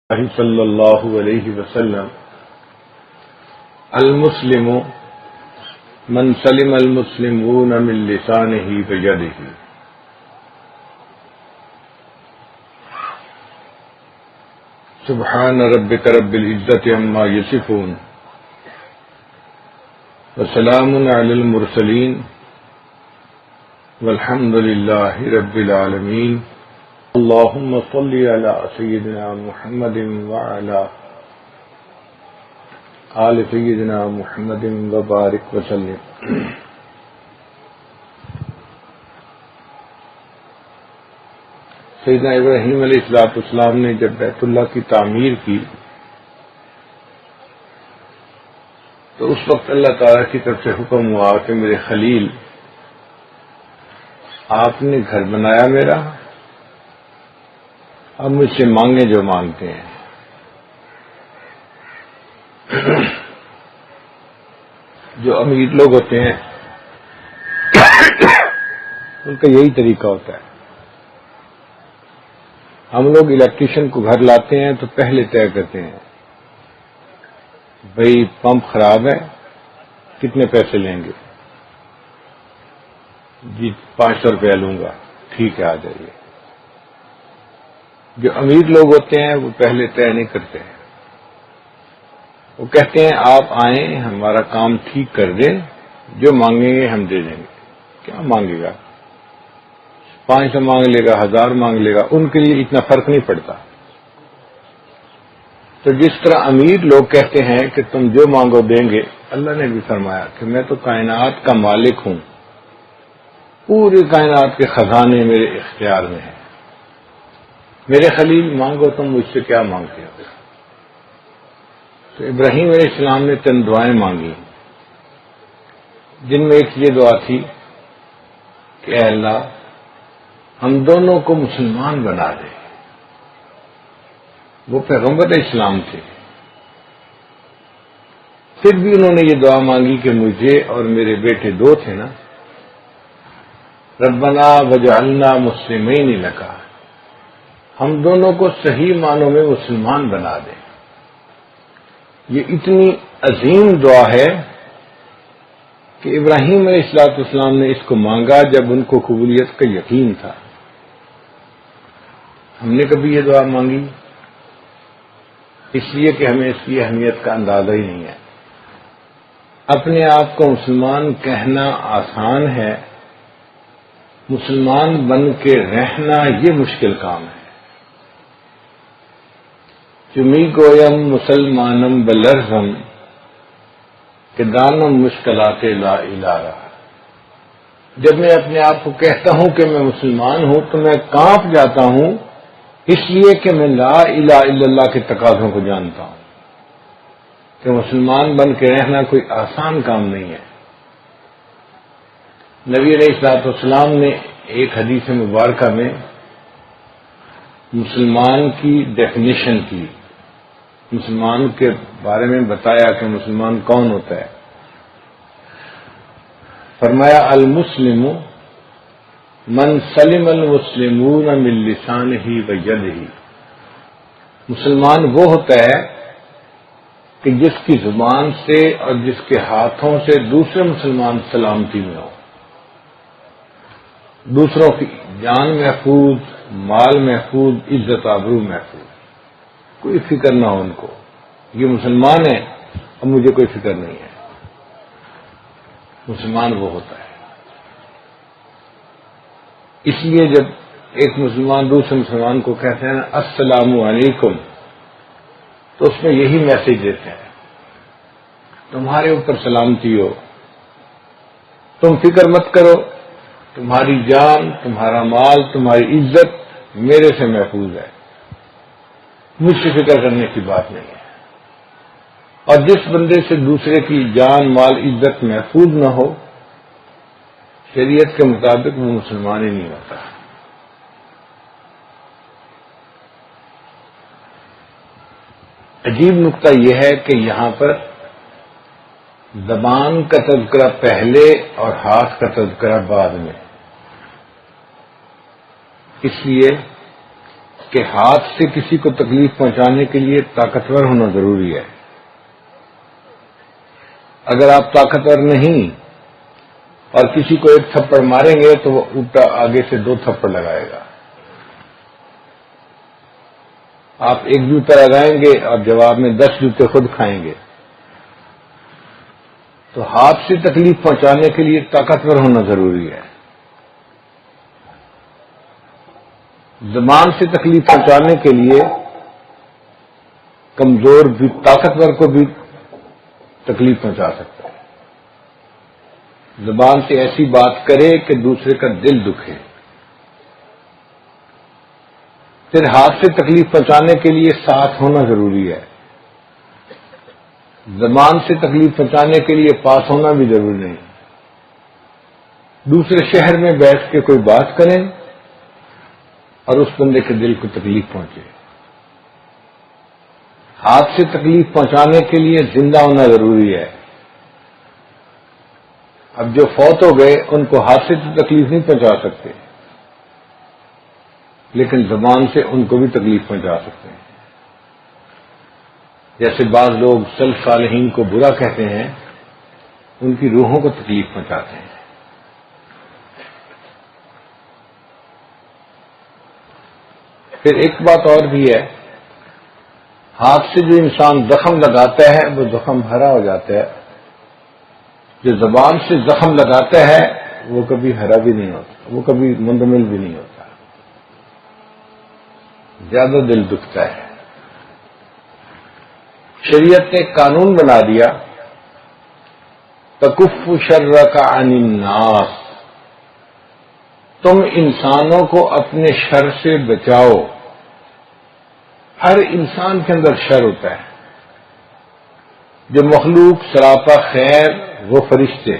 صلی اللہ علیہ وسلم المسلم من سلم المسلمون من لسانہ ویدہ۔ سبحان ربک رب العزت عما یصفون وسلام علی المرسلین والحمد للہ رب العالمین۔ اللهم صل على سيدنا محمد وعلى آل سيدنا محمد وبارك وسلم۔ سیدنا ابراہیم علیہ السلام نے جب بیت اللہ کی تعمیر کی تو اس وقت اللہ تعالیٰ کی طرف سے حکم ہوا کہ میرے خلیل، آپ نے گھر بنایا میرا، اب مجھ سے مانگیں جو مانگتے ہیں۔ جو امیر لوگ ہوتے ہیں ان کا یہی طریقہ ہوتا ہے۔ ہم لوگ الیکٹریشین کو گھر لاتے ہیں تو پہلے طے کرتے ہیں، بھئی پمپ خراب ہے، کتنے پیسے لیں گے؟ جی 500 روپیہ لوں گا، ٹھیک ہے آ جائیے۔ جو امیر لوگ ہوتے ہیں وہ پہلے طے نہیں کرتے ہیں، وہ کہتے ہیں آپ آئیں، ہمارا کام ٹھیک کر دیں، جو مانگیں گے ہم دے دیں گے۔ کیا مانگے گا؟ 500 مانگ لے گا، 1000 مانگ لے گا، ان کے لیے اتنا فرق نہیں پڑتا۔ تو جس طرح امیر لوگ کہتے ہیں کہ تم جو مانگو دیں گے، اللہ نے بھی فرمایا کہ میں تو کائنات کا مالک ہوں، پوری کائنات کے خزانے میرے اختیار میں ہیں، میرے خلیل مانگو تم مجھ سے کیا مانگتے ہو۔ تو ابراہیم علیہ السلام نے 3 دعائیں مانگی، جن میں ایک یہ دعا تھی کہ اے اللہ ہم دونوں کو مسلمان بنا دے۔ وہ پیغمبر اسلام تھے، پھر بھی انہوں نے یہ دعا مانگی کہ مجھے اور میرے بیٹے 2 تھے نا، ربنا وجعلنا مسلمین لک، ہم دونوں کو صحیح معنوں میں مسلمان بنا دیں۔ یہ اتنی عظیم دعا ہے کہ ابراہیم علیہ السلام نے اس کو مانگا جب ان کو قبولیت کا یقین تھا۔ ہم نے کبھی یہ دعا مانگی؟ اس لیے کہ ہمیں اس کی اہمیت کا اندازہ ہی نہیں ہے۔ اپنے آپ کو مسلمان کہنا آسان ہے، مسلمان بن کے رہنا یہ مشکل کام ہے۔ چمی گویم مسلمانم بلرزم کہ دانم مشکلات لا الہ۔ جب میں اپنے آپ کو کہتا ہوں کہ میں مسلمان ہوں تو میں کانپ جاتا ہوں، اس لیے کہ میں لا الہ الا اللہ کے تقاضوں کو جانتا ہوں کہ مسلمان بن کے رہنا کوئی آسان کام نہیں ہے۔ نبی علیہ السلام نے ایک حدیث مبارکہ میں مسلمان کی ڈیفینیشن کی، مسلمان کے بارے میں بتایا کہ مسلمان کون ہوتا ہے۔ فرمایا المسلم من سلم المسلمون من لسانہ ویدہ۔ مسلمان وہ ہوتا ہے کہ جس کی زبان سے اور جس کے ہاتھوں سے دوسرے مسلمان سلامتی میں ہو، دوسروں کی جان محفوظ، مال محفوظ، عزت آبرو محفوظ، کوئی فکر نہ ہو ان کو، یہ مسلمان ہے اب مجھے کوئی فکر نہیں ہے۔ مسلمان وہ ہوتا ہے۔ اس لیے جب ایک مسلمان دوسرے مسلمان کو کہتے ہیں نا السلام علیکم، تو اس میں یہی میسج دیتے ہیں تمہارے اوپر سلامتی ہو، تم فکر مت کرو، تمہاری جان، تمہارا مال، تمہاری عزت میرے سے محفوظ ہے، مجھ سے فکر کرنے کی بات نہیں ہے۔ اور جس بندے سے دوسرے کی جان، مال، عزت محفوظ نہ ہو، شریعت کے مطابق وہ مسلمان ہی نہیں ہوتا۔ عجیب نقطہ یہ ہے کہ یہاں پر زبان کا تذکرہ پہلے اور ہاتھ کا تذکرہ بعد میں، اس لیے کہ ہاتھ سے کسی کو تکلیف پہنچانے کے لیے طاقتور ہونا ضروری ہے. اگر آپ طاقتور نہیں اور کسی کو ایک تھپڑ ماریں گے تو وہ الٹا آگے سے 2 تھپڑ لگائے گا. آپ ایک جوتا لگائیں گے اور جواب میں 10 جوتے خود کھائیں گے. تو ہاتھ سے تکلیف پہنچانے کے لیے طاقتور ہونا ضروری ہے. زبان سے تکلیف پہنچانے کے لیے کمزور بھی طاقتور کو بھی تکلیف پہنچا سکتا ہے. زبان سے ایسی بات کرے کہ دوسرے کا دل دکھے. پھر ہاتھ سے تکلیف پہنچانے کے لیے ساتھ ہونا ضروری ہے. زبان سے تکلیف پہنچانے کے لیے پاس ہونا بھی ضروری نہیں. دوسرے شہر میں بیٹھ کے کوئی بات کریں اور اس بندے کے دل کو تکلیف پہنچے. ہاتھ سے تکلیف پہنچانے کے لیے زندہ ہونا ضروری ہے. اب جو فوت ہو گئے ان کو ہاتھ سے تو تکلیف نہیں پہنچا سکتے، لیکن زبان سے ان کو بھی تکلیف پہنچا سکتے ہیں. جیسے بعض لوگ سلف صالحین کو برا کہتے ہیں، ان کی روحوں کو تکلیف پہنچاتے ہیں. پھر ایک بات اور بھی ہے، ہاتھ سے جو انسان زخم لگاتا ہے وہ زخم ہرا ہو جاتا ہے. جو زبان سے زخم لگاتا ہے وہ کبھی ہرا بھی نہیں ہوتا، وہ کبھی مندمل بھی نہیں ہوتا، زیادہ دل دکھتا ہے. شریعت نے قانون بنا دیا، تکف شرک عن الناس، تم انسانوں کو اپنے شر سے بچاؤ. ہر انسان کے اندر شر ہوتا ہے. جو مخلوق سراپا خیر وہ فرشتے،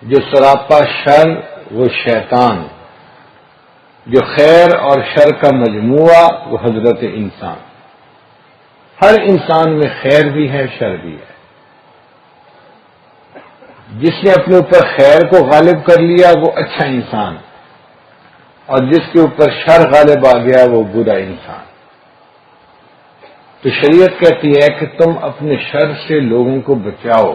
جو سراپا شر وہ شیطان، جو خیر اور شر کا مجموعہ وہ حضرت انسان. ہر انسان میں خیر بھی ہے، شر بھی ہے. جس نے اپنے اوپر خیر کو غالب کر لیا وہ اچھا انسان، اور جس کے اوپر شر غالب آ گیا وہ برا انسان. تو شریعت کہتی ہے کہ تم اپنے شر سے لوگوں کو بچاؤ.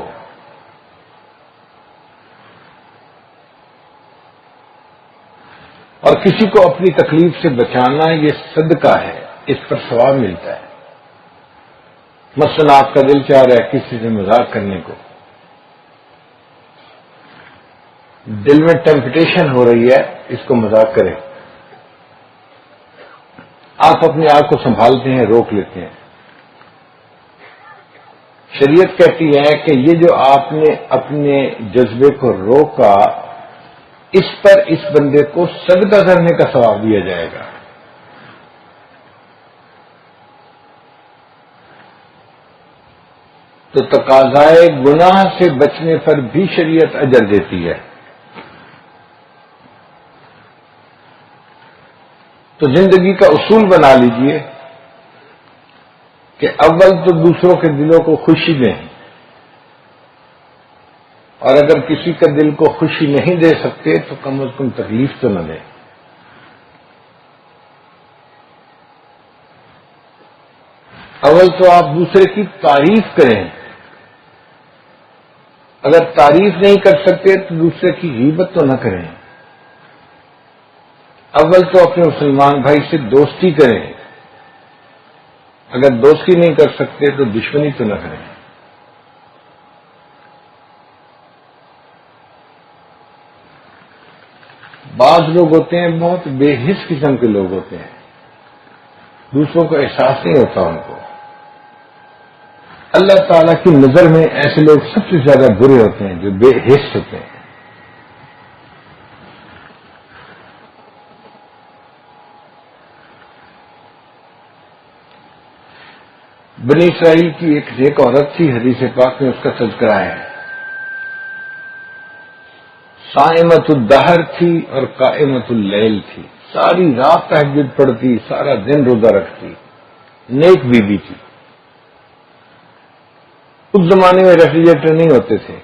اور کسی کو اپنی تکلیف سے بچانا یہ صدقہ ہے، اس پر ثواب ملتا ہے. مثلا آپ کا دل چاہ رہا ہے کسی سے مذاق کرنے کو، دل میں ٹیمپٹیشن ہو رہی ہے اس کو مذاق کریں، آپ اپنے آپ کو سنبھالتے ہیں، روک لیتے ہیں. شریعت کہتی ہے کہ یہ جو آپ نے اپنے جذبے کو روکا، اس پر اس بندے کو صدقہ کرنے کا ثواب دیا جائے گا. تو تقاضائے گناہ سے بچنے پر بھی شریعت اجر دیتی ہے. تو زندگی کا اصول بنا لیجئے کہ اول تو دوسروں کے دلوں کو خوشی دیں، اور اگر کسی کا دل کو خوشی نہیں دے سکتے تو کم از کم تکلیف تو نہ دیں. اول تو آپ دوسرے کی تعریف کریں، اگر تعریف نہیں کر سکتے تو دوسرے کی غیبت تو نہ کریں. اول تو اپنے مسلمان بھائی سے دوستی کریں، اگر دوستی نہیں کر سکتے تو دشمنی تو نہ کریں. بعض لوگ ہوتے ہیں بہت بے حس قسم کے لوگ ہوتے ہیں، دوسروں کو احساس نہیں ہوتا ان کو. اللہ تعالیٰ کی نظر میں ایسے لوگ سب سے زیادہ برے ہوتے ہیں جو بے حس ہوتے ہیں. بنی اسرائیل کی ایک نیک عورت تھی، حدیث پاک میں اس کا تذکرہ ہے. صائمۃ الدہر تھی اور قائمۃ اللیل تھی، ساری رات تہجد پڑھتی، سارا دن روزہ رکھتی، نیک بیوی تھی. اس زمانے میں ریفریجریٹر نہیں ہوتے تھے،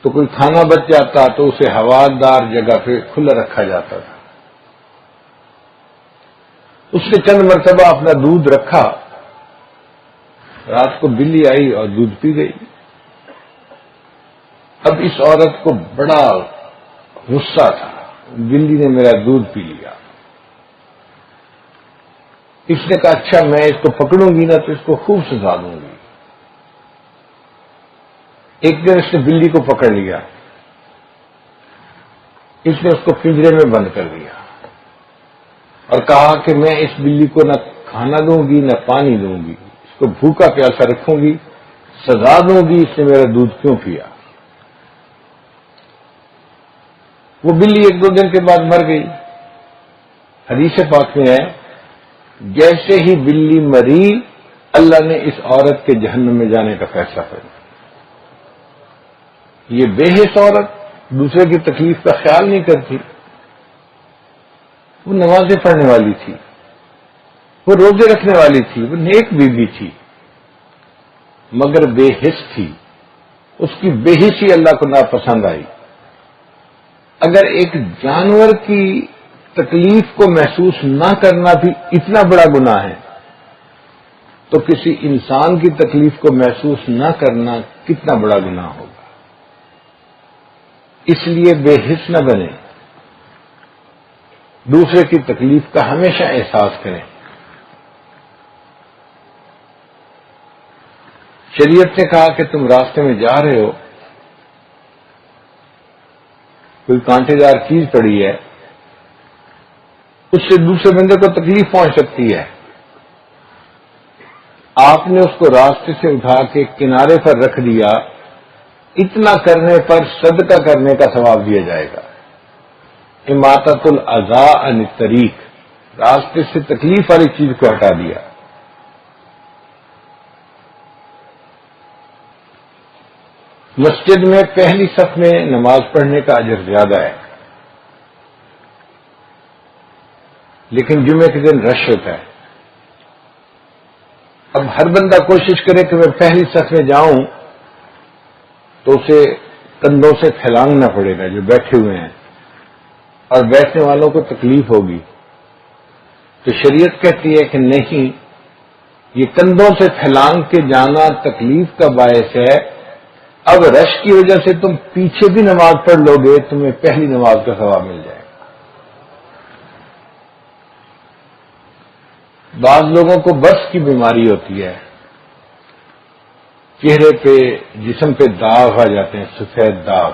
تو کوئی کھانا بچ جاتا تو اسے ہوادار جگہ پہ کھلا رکھا جاتا تھا. اس نے چند مرتبہ اپنا دودھ رکھا، رات کو بلی آئی اور دودھ پی گئی۔ اب اس عورت کو بڑا غصہ تھا، بلی نے میرا دودھ پی لیا۔ اس نے کہا اچھا میں اس کو پکڑوں گی نا تو اس کو خوب سزا دوں گی۔ ایک دن اس نے بلی کو پکڑ لیا، اس نے اس کو پنجرے میں بند کر دیا اور کہا کہ میں اس بلی کو نہ کھانا دوں گی نہ پانی دوں گی، اس کو بھوکا پیاسا رکھوں گی، سزا دوں گی اس نے میرا دودھ کیوں پیا۔ وہ بلی ایک دو دن کے بعد مر گئی۔ حدیث پاک میں ہے جیسے ہی بلی مری اللہ نے اس عورت کے جہنم میں جانے کا فیصلہ کر دیا۔ یہ بے حس عورت دوسرے کی تکلیف کا خیال نہیں کرتی، وہ نمازیں پڑھنے والی تھی، وہ روزے رکھنے والی تھی، وہ نیک بیوی تھی، مگر بے حس تھی۔ اس کی بے حسی اللہ کو ناپسند آئی۔ اگر ایک جانور کی تکلیف کو محسوس نہ کرنا بھی اتنا بڑا گناہ ہے تو کسی انسان کی تکلیف کو محسوس نہ کرنا کتنا بڑا گناہ ہوگا۔ اس لیے بے حس نہ بنے، دوسرے کی تکلیف کا ہمیشہ احساس کریں۔ شریعت نے کہا کہ تم راستے میں جا رہے ہو، کوئی کانٹے دار چیز پڑی ہے، اس سے دوسرے بندے کو تکلیف پہنچ سکتی ہے، آپ نے اس کو راستے سے اٹھا کے کنارے پر رکھ دیا، اتنا کرنے پر صدقہ کرنے کا ثواب دیا جائے گا۔ اماطۃ الاذی عن الطریق، راستے سے تکلیف والی چیز کو ہٹا دیا۔ مسجد میں پہلی صف میں نماز پڑھنے کا اجر زیادہ ہے، لیکن جمعے کے دن رش ہوتا ہے۔ اب ہر بندہ کوشش کرے کہ میں پہلی صف میں جاؤں تو اسے کندھوں سے پھیلانگنا پڑے گا جو بیٹھے ہوئے ہیں، اور بیٹھنے والوں کو تکلیف ہوگی۔ تو شریعت کہتی ہے کہ نہیں، یہ کندھوں سے پھیلانگ کے جانا تکلیف کا باعث ہے، اب رش کی وجہ سے تم پیچھے بھی نماز پڑھ لو گے، تمہیں پہلی نماز کا ثواب مل جائے گا۔ بعض لوگوں کو برس کی بیماری ہوتی ہے، چہرے پہ جسم پہ داغ آ جاتے ہیں، سفید داغ،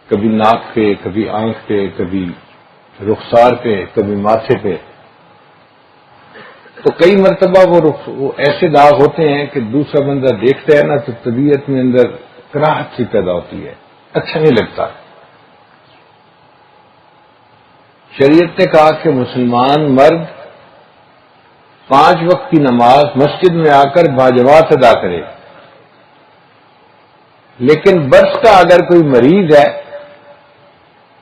کبھی ناک پہ، کبھی آنکھ پہ، کبھی رخسار پہ، کبھی ماتھے پہ۔ تو کئی مرتبہ وہ ایسے داغ ہوتے ہیں کہ دوسرا بندہ دیکھتا ہے نا تو طبیعت میں اندر کراہٹ سی پیدا ہوتی ہے، اچھا نہیں لگتا۔ شریعت نے کہا کہ مسلمان مرد 5 وقت کی نماز مسجد میں آ کر باجماعت ادا کرے، لیکن برس کا اگر کوئی مریض ہے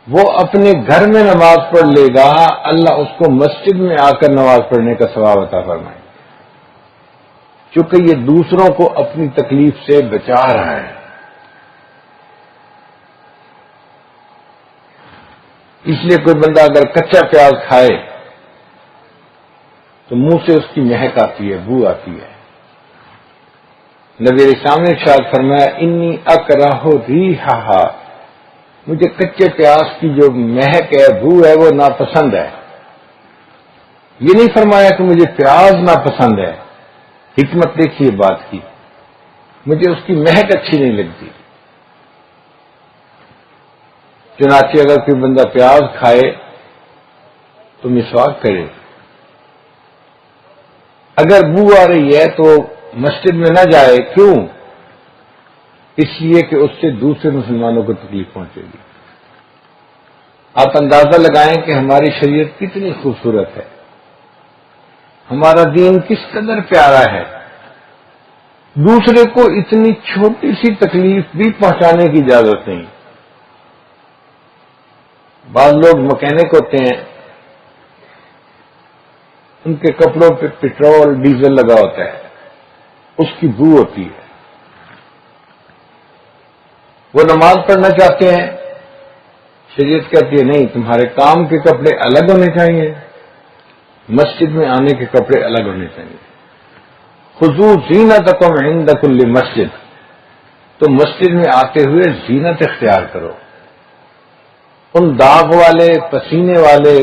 وہ اپنے گھر میں نماز پڑھ لے گا، اللہ اس کو مسجد میں آ کر نماز پڑھنے کا ثواب عطا فرمائے، چونکہ یہ دوسروں کو اپنی تکلیف سے بچا رہا ہے۔ اس لیے کوئی بندہ اگر کچا پیاز کھائے تو منہ سے اس کی مہک آتی ہے، بو آتی ہے۔ نبی اسلام نے ارشاد فرمایا انی اکرہ ریحھا، مجھے کچے پیاز کی جو مہک ہے، بو ہے، وہ ناپسند ہے۔ یہ نہیں فرمایا کہ مجھے پیاز ناپسند ہے، حکمت دیکھیے بات کی، مجھے اس کی مہک اچھی نہیں لگتی۔ چنانچہ اگر کوئی بندہ پیاز کھائے تو مسواک کرے، اگر بو آ رہی ہے تو مسجد میں نہ جائے، کیوں؟ اس لیے کہ اس سے دوسرے مسلمانوں کو تکلیف پہنچے گی۔ آپ اندازہ لگائیں کہ ہماری شریعت کتنی خوبصورت ہے، ہمارا دین کس قدر پیارا ہے، دوسرے کو اتنی چھوٹی سی تکلیف بھی پہنچانے کی اجازت نہیں۔ بعض لوگ مکینک ہوتے ہیں، ان کے کپڑوں پہ پٹرول ڈیزل لگا ہوتا ہے، اس کی بو ہوتی ہے، وہ نماز پڑھنا چاہتے ہیں، شریعت کہتی ہے نہیں، تمہارے کام کے کپڑے الگ ہونے چاہیے، مسجد میں آنے کے کپڑے الگ ہونے چاہیے. خذوا زینتکم عند کل مسجد، تو مسجد میں آتے ہوئے زینت اختیار کرو. ان داغ والے پسینے والے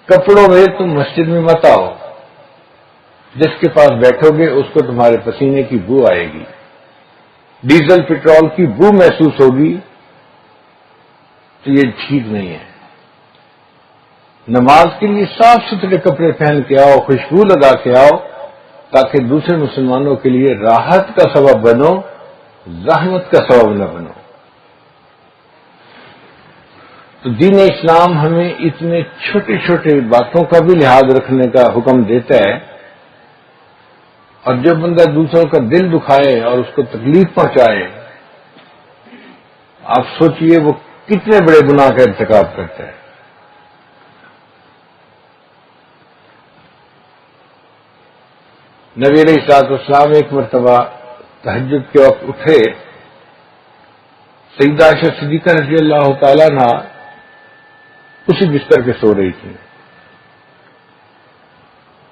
کپڑوں میں تم مسجد میں مت آؤ. جس کے پاس بیٹھو گے اس کو تمہارے پسینے کی بو آئے گی، ڈیزل پٹرول کی بو محسوس ہوگی، تو یہ ٹھیک نہیں ہے. نماز کے لیے صاف ستھرے کپڑے پہن کے آؤ، خوشبو لگا کے آؤ، تاکہ دوسرے مسلمانوں کے لیے راحت کا سبب بنو، زحمت کا سبب نہ بنو. تو دین اسلام ہمیں اتنے چھوٹے چھوٹے باتوں کا بھی لحاظ رکھنے کا حکم دیتا ہے، اور جب بندہ دوسروں کا دل دکھائے اور اس کو تکلیف پہنچائے، آپ سوچئے وہ کتنے بڑے گناہ کا ارتکاب کرتا ہے. نبی علیہ الصلوۃ والسلام ایک مرتبہ تہجد کے وقت اٹھے. سیدہ عائشہ صدیقہ رضی اللہ تعالیٰ عنہا اسی بستر پہ سو رہی تھی.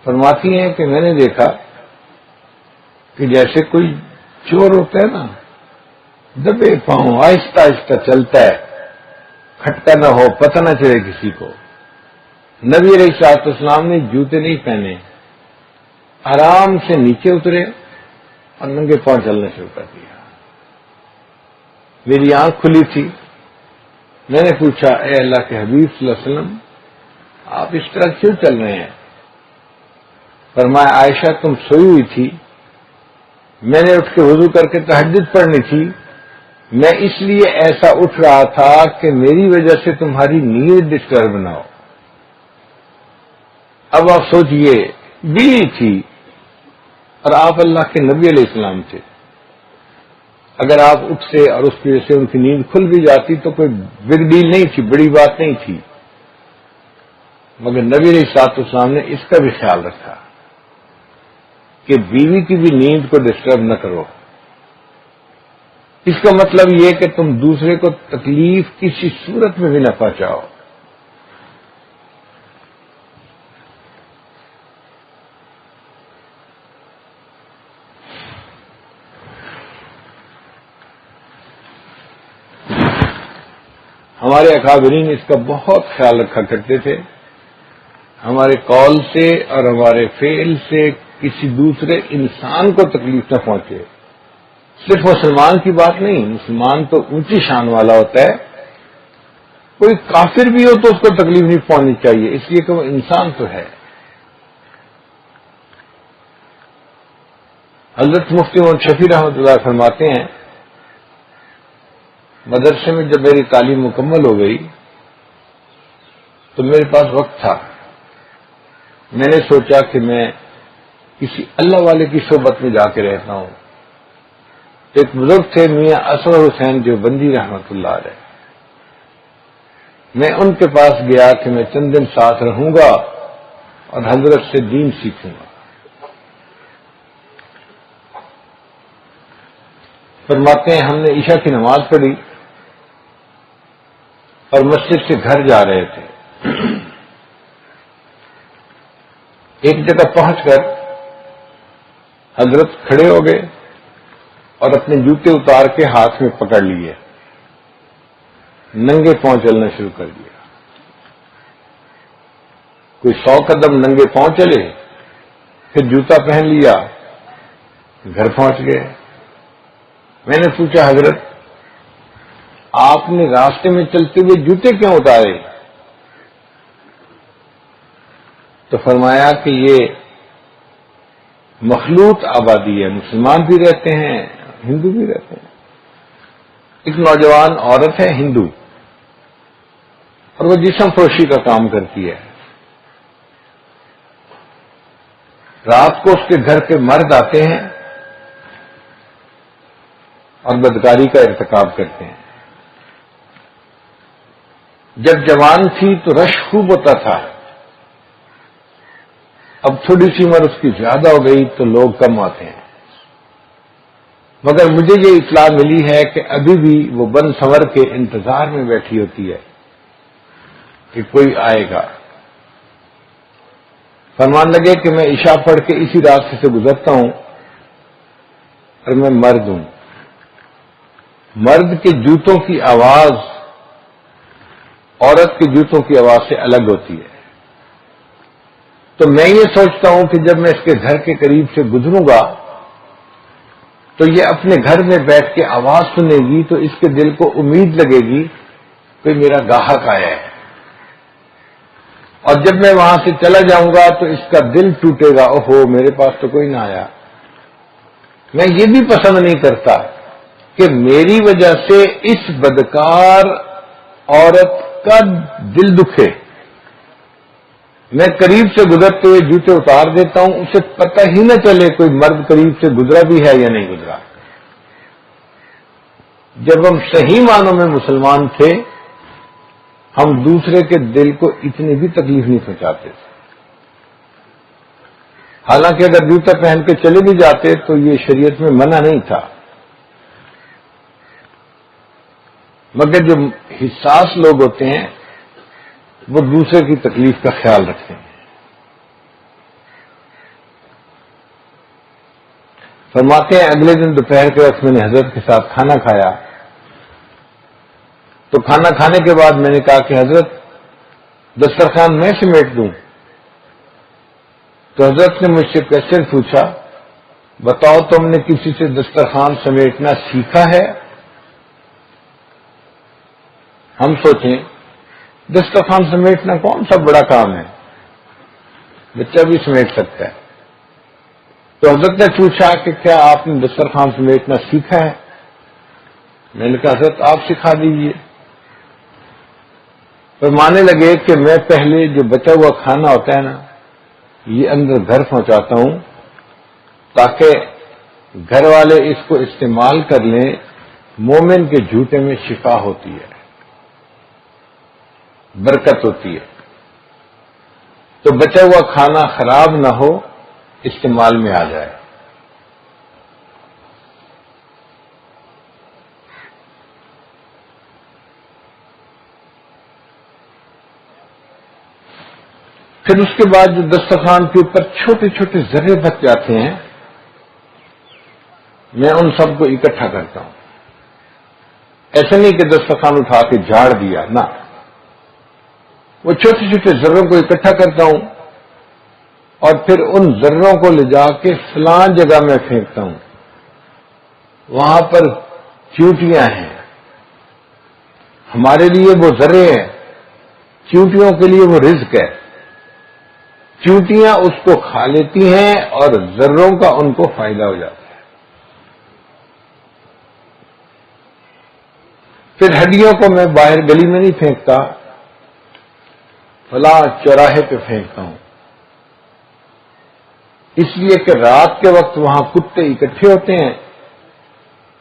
فرماتی ہیں کہ میں نے دیکھا کہ جیسے کوئی چور ہوتا ہے نا، دبے پاؤں آہستہ آہستہ چلتا ہے، کھٹکا نہ ہو، پتہ نہ چلے کسی کو. نبی علیہ الصلوۃ والسلام نے جوتے نہیں پہنے، آرام سے نیچے اترے اور ننگے پاؤں چلنا شروع کر دیا. میری آنکھ کھلی تھی. میں نے پوچھا، اے اللہ کے حبیب صلی اللہ علیہ وسلم، آپ اس طرح کیوں چل رہے ہیں؟ فرمایا، عائشہ تم سوئی ہوئی تھی، میں نے اٹھ کے وضو کر کے تہجد پڑھنی تھی، میں اس لیے ایسا اٹھ رہا تھا کہ میری وجہ سے تمہاری نیند ڈسٹرب نہ ہو. اب آپ سوچئے، بیوی تھی اور آپ اللہ کے نبی علیہ السلام تھے. اگر آپ اٹھتے اور اس کی وجہ سے ان کی نیند کھل بھی جاتی تو کوئی بگ ڈیل نہیں تھی، بڑی بات نہیں تھی. مگر نبی علیہ الصلوۃ والسلام نے اس کا بھی خیال رکھا کہ بیوی کی بھی نیند کو ڈسٹرب نہ کرو. اس کا مطلب یہ کہ تم دوسرے کو تکلیف کسی صورت میں بھی نہ پہنچاؤ. ہمارے اکابرین اس کا بہت خیال رکھا کرتے تھے. ہمارے قول سے اور ہمارے فعل سے کسی دوسرے انسان کو تکلیف نہ پہنچے. صرف مسلمان کی بات نہیں، مسلمان تو اونچی شان والا ہوتا ہے، کوئی کافر بھی ہو تو اس کو تکلیف نہیں پہنچنی چاہیے، اس لیے کہ وہ انسان تو ہے. حضرت مفتی محمد شفیع رحمۃ اللہ فرماتے ہیں، مدرسے میں جب میری تعلیم مکمل ہو گئی تو میرے پاس وقت تھا. میں نے سوچا کہ میں کسی اللہ والے کی صحبت میں جا کے رہتا ہوں. ایک بزرگ تھے میاں اصغر حسین دیوبندی رحمۃ اللہ علیہ. میں ان کے پاس گیا کہ میں چند دن ساتھ رہوں گا اور حضرت سے دین سیکھوں گا. فرماتے ہیں ہم نے عشاء کی نماز پڑھی اور مسجد سے گھر جا رہے تھے. ایک جگہ پہنچ کر حضرت کھڑے ہو گئے اور اپنے جوتے اتار کے ہاتھ میں پکڑ لیے، ننگے پاؤں چلنا شروع کر دیا. کوئی 100 قدم ننگے پاؤں چلے، پھر جوتا پہن لیا، گھر پہنچ گئے. میں نے پوچھا، حضرت آپ نے راستے میں چلتے ہوئے جوتے کیوں اتارے؟ تو فرمایا کہ یہ مخلوط آبادی ہے، مسلمان بھی رہتے ہیں، ہندو بھی رہتے ہیں. ایک نوجوان عورت ہے ہندو اور وہ جسم فروشی کا کام کرتی ہے. رات کو اس کے گھر کے مرد آتے ہیں اور بدکاری کا ارتکاب کرتے ہیں. جب جوان تھی تو رش خوب ہوتا تھا، اب تھوڑی سی عمر اس کی زیادہ ہو گئی تو لوگ کم آتے ہیں. مگر مجھے یہ اطلاع ملی ہے کہ ابھی بھی وہ بن سنور کے انتظار میں بیٹھی ہوتی ہے کہ کوئی آئے گا. فرمان لگے کہ میں عشاء پڑھ کے اسی راستے سے گزرتا ہوں اور میں مرد ہوں. مرد کے جوتوں کی آواز عورت کے جوتوں کی آواز سے الگ ہوتی ہے. تو میں یہ سوچتا ہوں کہ جب میں اس کے گھر کے قریب سے گزروں گا تو یہ اپنے گھر میں بیٹھ کے آواز سنے گی تو اس کے دل کو امید لگے گی کہ میرا گاہک آیا ہے. اور جب میں وہاں سے چلا جاؤں گا تو اس کا دل ٹوٹے گا، اوہو میرے پاس تو کوئی نہ آیا. میں یہ بھی پسند نہیں کرتا کہ میری وجہ سے اس بدکار عورت کا دل دکھے. میں قریب سے گزرتے ہوئے جوتے اتار دیتا ہوں، اسے پتہ ہی نہ چلے کوئی مرد قریب سے گزرا بھی ہے یا نہیں گزرا. جب ہم صحیح معنوں میں مسلمان تھے ہم دوسرے کے دل کو اتنی بھی تکلیف نہیں پہنچاتے تھے. حالانکہ اگر جوتا پہن کے چلے بھی جاتے تو یہ شریعت میں منع نہیں تھا، مگر جو حساس لوگ ہوتے ہیں وہ دوسرے کی تکلیف کا خیال رکھتے ہیں. فرماتے ہیں اگلے دن دوپہر کے وقت میں نے حضرت کے ساتھ کھانا کھایا تو کھانا کھانے کے بعد میں نے کہا کہ حضرت دسترخوان میں سمیٹ دوں. تو حضرت نے مجھ سے کوشچن پوچھا، بتاؤ تم نے کسی سے دسترخوان سمیٹنا سیکھا ہے؟ ہم سوچیں دسترخوان سمیٹنا کون سا بڑا کام ہے، بچہ بھی سمیٹ سکتا ہے. تو حضرت نے پوچھا کہ کیا آپ نے دسترخوان سمیٹنا سیکھا ہے؟ میں نے کہا حضرت آپ سکھا دیجیے. فرمانے لگے کہ میں پہلے جو بچا ہوا کھانا ہوتا ہے نا یہ اندر گھر پہنچاتا ہوں تاکہ گھر والے اس کو استعمال کر لیں. مومن کے جھوٹے میں شفا ہوتی ہے، برکت ہوتی ہے. تو بچا ہوا کھانا خراب نہ ہو، استعمال میں آ جائے. پھر اس کے بعد جو دسترخوان کے اوپر چھوٹے چھوٹے ذرے بچ جاتے ہیں میں ان سب کو اکٹھا کرتا ہوں. ایسا نہیں کہ دسترخوان اٹھا کے جھاڑ دیا، نہ، وہ چھوٹے چھوٹے ذروں کو اکٹھا کرتا ہوں اور پھر ان ذروں کو لے جا کے فلاں جگہ میں پھینکتا ہوں. وہاں پر چیونٹیاں ہیں، ہمارے لیے وہ ذرے ہیں، چیونٹیوں کے لیے وہ رزق ہے. چیونٹیاں اس کو کھا لیتی ہیں اور ذروں کا ان کو فائدہ ہو جاتا ہے. پھر ہڈیوں کو میں باہر گلی میں نہیں پھینکتا، فلاں چوراہے پہ پھینکتا ہوں، اس لیے کہ رات کے وقت وہاں کتے اکٹھے ہوتے ہیں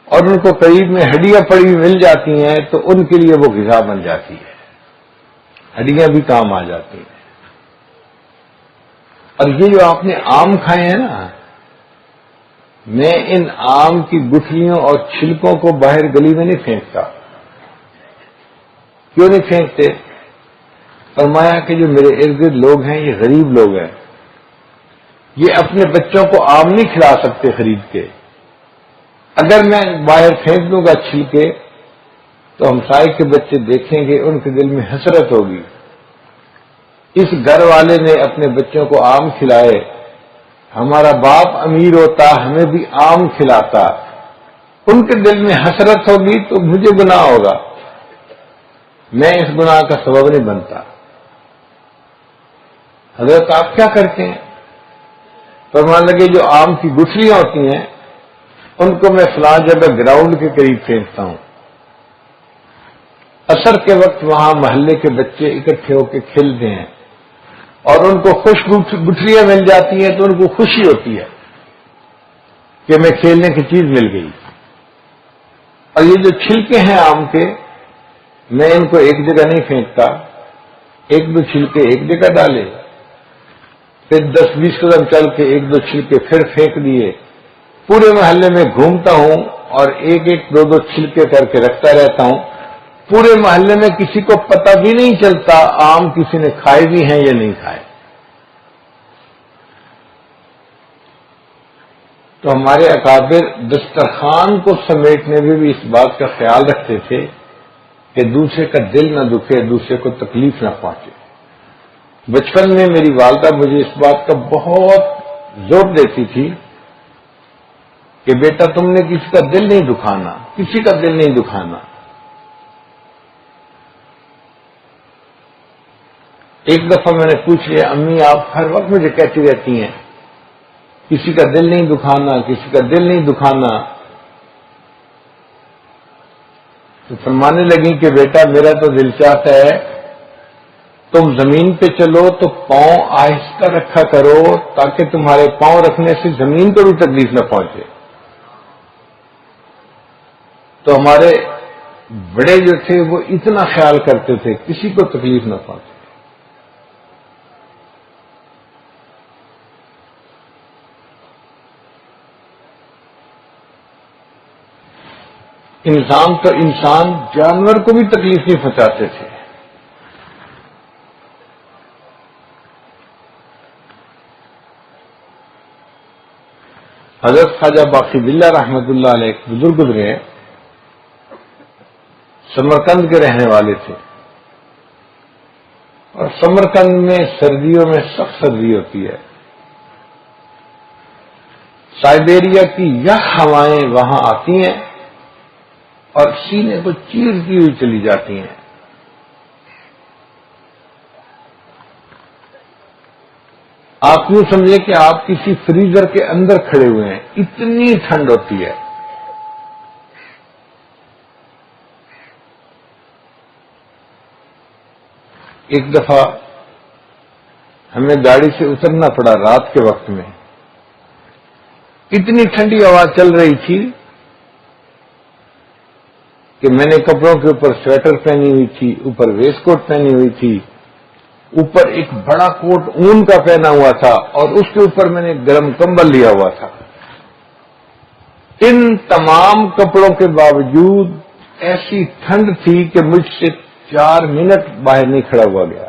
اور ان کو قریب میں ہڈیاں پڑی ہوئی مل جاتی ہیں تو ان کے لیے وہ غذا بن جاتی ہے، ہڈیاں بھی کام آ جاتی ہیں. اور یہ جو آپ نے آم کھائے ہیں نا، میں ان آم کی گٹھلیوں اور چھلکوں کو باہر گلی میں نہیں پھینکتا. کیوں نہیں پھینکتے؟ فرمایا کہ جو میرے ارد گرد لوگ ہیں یہ غریب لوگ ہیں، یہ اپنے بچوں کو آم نہیں کھلا سکتے خرید کے. اگر میں باہر پھینک دوں گا چھلکے تو ہمسائے کے بچے دیکھیں گے، ان کے دل میں حسرت ہوگی. اس گھر والے نے اپنے بچوں کو آم کھلائے، ہمارا باپ امیر ہوتا ہمیں بھی آم کھلاتا، ان کے دل میں حسرت ہوگی تو مجھے گناہ ہوگا، میں اس گناہ کا سبب نہیں بنتا. حضرت آپ کیا کرتے ہیں؟ فرمان لگے جو آم کی گٹھلیاں ہوتی ہیں ان کو میں فلاں جگہ گراؤنڈ کے قریب پھینکتا ہوں. عصر کے وقت وہاں محلے کے بچے اکٹھے ہو کے کھیلتے ہیں اور ان کو خوش گٹھلیاں مل جاتی ہیں تو ان کو خوشی ہوتی ہے کہ میں کھیلنے کی چیز مل گئی. اور یہ جو چھلکے ہیں آم کے میں ان کو ایک جگہ نہیں پھینکتا، ایک دو چھلکے ایک جگہ ڈالے، پھر 10-20 قدم چل کے ایک دو چھلکے پھر پھینک دیے. پورے محلے میں گھومتا ہوں اور ایک ایک دو دو چھلکے کر کے رکھتا رہتا ہوں. پورے محلے میں کسی کو پتہ بھی نہیں چلتا آم کسی نے کھائے بھی ہیں یا نہیں کھائے. تو ہمارے اکابر دسترخوان کو سمیٹنے میں بھی اس بات کا خیال رکھتے تھے کہ دوسرے کا دل نہ دکھے، دوسرے کو تکلیف نہ پہنچے۔ بچپن میں میری والدہ مجھے اس بات کا بہت زور دیتی تھی کہ بیٹا تم نے کسی کا دل نہیں دکھانا، کسی کا دل نہیں دکھانا۔ ایک دفعہ میں نے پوچھ لیا، امی آپ ہر وقت مجھے کہتی رہتی ہیں کسی کا دل نہیں دکھانا، کسی کا دل نہیں دکھانا، تو فرمانے لگی کہ بیٹا میرا تو دل چاہتا ہے تم زمین پہ چلو تو پاؤں آہستہ رکھا کرو تاکہ تمہارے پاؤں رکھنے سے زمین کو بھی تکلیف نہ پہنچے۔ تو ہمارے بڑے جو تھے وہ اتنا خیال کرتے تھے کسی کو تکلیف نہ پہنچے۔ انسان تو انسان جانور کو بھی تکلیف نہیں پہنچاتے تھے۔ حضرت خواجہ باقی باللہ رحمت اللہ علیہ ایک بزرگ گزرے، سمرقند کے رہنے والے تھے، اور سمرقند میں سردیوں میں سخت سردی ہوتی ہے۔ سائبیریا کی یہ ہوائیں وہاں آتی ہیں اور سینے کو چیرتی ہوئی چلی جاتی ہیں۔ آپ یوں سمجھیں کہ آپ کسی فریزر کے اندر کھڑے ہوئے ہیں، اتنی ٹھنڈ ہوتی ہے۔ ایک دفعہ ہمیں گاڑی سے اترنا پڑا رات کے وقت میں، اتنی ٹھنڈی ہوا چل رہی تھی کہ میں نے کپڑوں کے اوپر سویٹر پہنی ہوئی تھی، اوپر ویسٹ کوٹ پہنی ہوئی تھی، اوپر ایک بڑا کوٹ اون کا پہنا ہوا تھا، اور اس کے اوپر میں نے گرم کمبل لیا ہوا تھا۔ ان تمام کپڑوں کے باوجود ایسی ٹھنڈ تھی کہ مجھ سے 4 منٹ باہر نہیں کھڑا ہوا گیا۔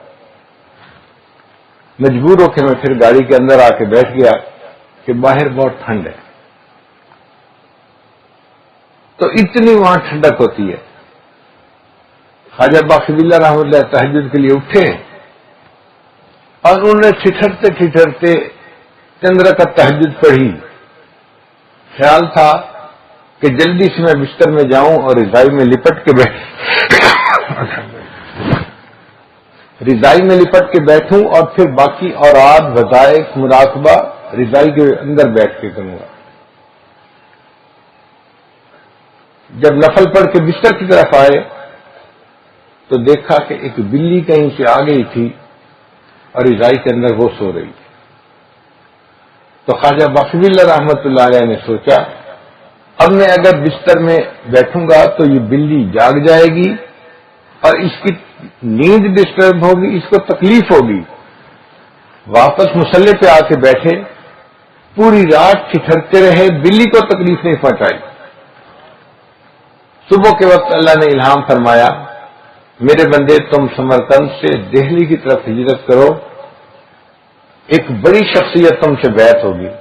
مجبور ہو کے میں پھر گاڑی کے اندر آ کے بیٹھ گیا کہ باہر بہت ٹھنڈ ہے۔ تو اتنی وہاں ٹھنڈک ہوتی ہے۔ خواجہ باقی باللہ رحمۃ اللہ تہجد کے لیے اٹھے اور انہوں نے ٹھٹھرتے ٹھٹھرتے چند رکعت تہجد پڑھی۔ خیال تھا کہ جلدی سے میں بستر میں جاؤں اور رضائی میں لپٹ کے بیٹھوں اور پھر باقی اوراد وظائف مراقبہ رضائی کے اندر بیٹھ کے کروں گا۔ جب نفل پڑھ کے بستر کی طرف آئے تو دیکھا کہ ایک بلی کہیں سے آ گئی تھی اور رضائی کے اندر وہ سو رہی تھی۔ تو خواجہ باقی باللہ رحمت اللہ علیہ نے سوچا اب میں اگر بستر میں بیٹھوں گا تو یہ بلی جاگ جائے گی اور اس کی نیند ڈسٹرب ہوگی، اس کو تکلیف ہوگی۔ واپس مصلی پہ آ کے بیٹھے، پوری رات ٹھٹھرتے رہے، بلی کو تکلیف نہیں پہنچائی۔ صبح کے وقت اللہ نے الہام فرمایا، میرے بندے تم سمرقند سے دہلی کی طرف ہجرت کرو، ایک بڑی شخصیت تم سے بیعت ہوگی۔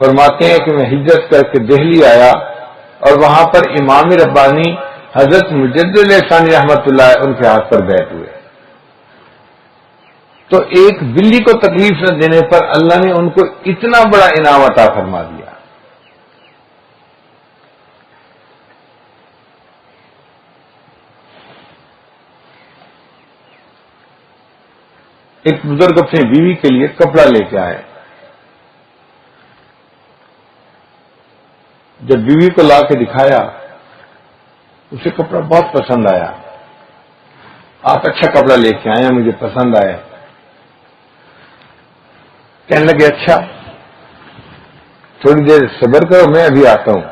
فرماتے ہیں کہ میں ہجرت کر کے دہلی آیا اور وہاں پر امام ربانی حضرت مجدد احسانی رحمت اللہ ان کے ہاتھ پر بیعت ہوئے۔ تو ایک بلی کو تکلیف نہ دینے پر اللہ نے ان کو اتنا بڑا انعام عطا فرما دیا۔ ایک بزرگ اپنی بیوی کے لیے کپڑا لے کے آئے۔ جب بیوی کو لا کے دکھایا اسے کپڑا بہت پسند آیا۔ آپ اچھا کپڑا لے کے آئے ہیں، مجھے پسند آیا۔ کہنے لگے اچھا تھوڑی دیر صبر کرو، میں ابھی آتا ہوں۔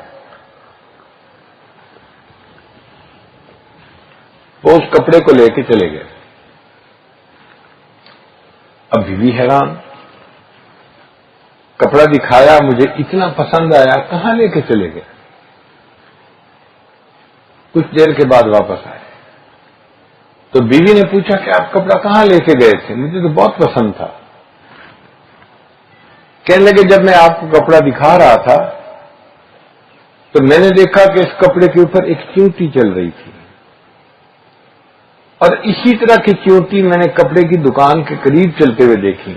وہ اس کپڑے کو لے کے چلے گئے۔ اب بیوی حیران، کپڑا دکھایا مجھے اتنا پسند آیا، کہاں لے کے چلے گئے؟ کچھ دیر کے بعد واپس آئے تو بیوی نے پوچھا کہ آپ کپڑا کہاں لے کے گئے تھے؟ مجھے تو بہت پسند تھا۔ کہنے لگے جب میں آپ کو کپڑا دکھا رہا تھا تو میں نے دیکھا کہ اس کپڑے کے اوپر ایک چیونٹی چل رہی تھی، اور اسی طرح کی چیونٹی میں نے کپڑے کی دکان کے قریب چلتے ہوئے دیکھی،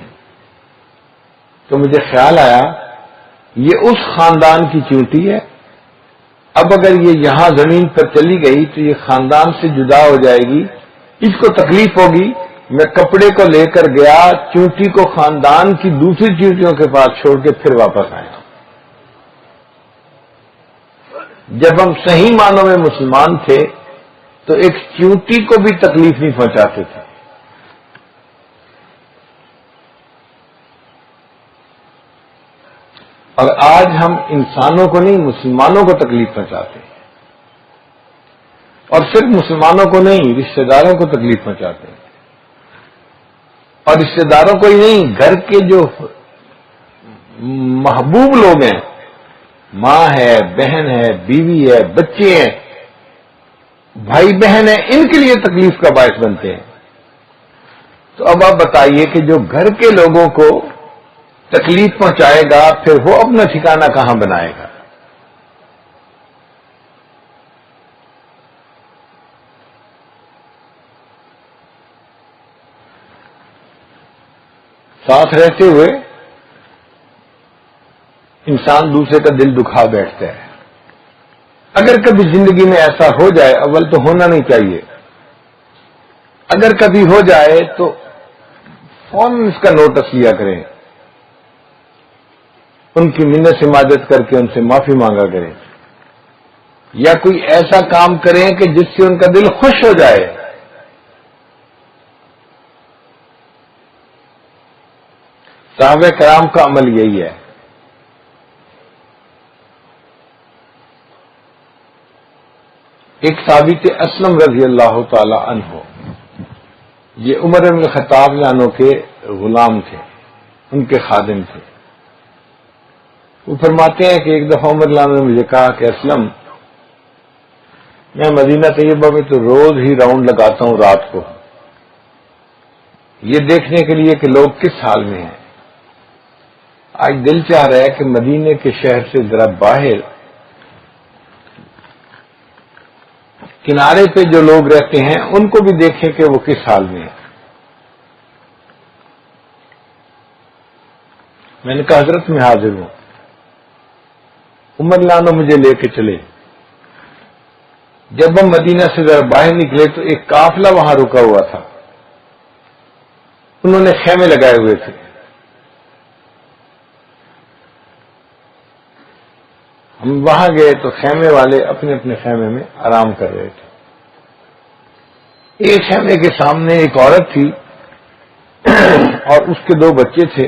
تو مجھے خیال آیا یہ اس خاندان کی چیونٹی ہے، اب اگر یہ یہاں زمین پر چلی گئی تو یہ خاندان سے جدا ہو جائے گی، اس کو تکلیف ہوگی۔ میں کپڑے کو لے کر گیا، چیونٹی کو خاندان کی دوسری چیونٹیوں کے پاس چھوڑ کے پھر واپس آیا۔ جب ہم صحیح معنوں میں مسلمان تھے تو ایک چیونٹی کو بھی تکلیف نہیں پہنچاتے تھے، اور آج ہم انسانوں کو نہیں مسلمانوں کو تکلیف پہنچاتے ہیں، اور صرف مسلمانوں کو نہیں رشتہ داروں کو تکلیف پہنچاتے ہیں، اور رشتہ داروں کو ہی نہیں، گھر کے جو محبوب لوگ ہیں، ماں ہے، بہن ہے، بیوی ہے، بچے ہیں، بھائی بہن ہیں، ان کے لیے تکلیف کا باعث بنتے ہیں۔ تو اب آپ بتائیے کہ جو گھر کے لوگوں کو تکلیف پہنچائے گا پھر وہ اپنا ٹھکانہ کہاں بنائے گا؟ ساتھ رہتے ہوئے انسان دوسرے کا دل دکھا بیٹھتا ہے۔ اگر کبھی زندگی میں ایسا ہو جائے، اول تو ہونا نہیں چاہیے، اگر کبھی ہو جائے تو فوراً اس کا نوٹس لیا کریں، ان کی منت سماجت کر کے ان سے معافی مانگا کریں، یا کوئی ایسا کام کریں کہ جس سے ان کا دل خوش ہو جائے۔ صحابہ کرام کا عمل یہی ہے۔ ایک صحابی تھے اسلم رضی اللہ تعالی عنہ، یہ عمر بن الخطاب عنہ کے غلام تھے، ان کے خادم تھے۔ وہ فرماتے ہیں کہ ایک دفعہ عمر عنہ نے مجھے کہا کہ اسلم، میں مدینہ طیبہ میں تو روز ہی راؤنڈ لگاتا ہوں رات کو، یہ دیکھنے کے لیے کہ لوگ کس حال میں ہیں۔ آج دل چاہ رہا ہے کہ مدینے کے شہر سے ذرا باہر کنارے پہ جو لوگ رہتے ہیں ان کو بھی دیکھیں کہ وہ کس حال میں ہیں۔ میں نے کہا حضرت میں حاضر ہوں۔ عمر لانا مجھے لے کے چلے۔ جب ہم مدینہ سے ذرا باہر نکلے تو ایک قافلہ وہاں رکا ہوا تھا، انہوں نے خیمے لگائے ہوئے تھے۔ ہم وہاں گئے تو خیمے والے اپنے اپنے خیمے میں آرام کر رہے تھے۔ ایک خیمے کے سامنے ایک عورت تھی اور اس کے 2 بچے تھے،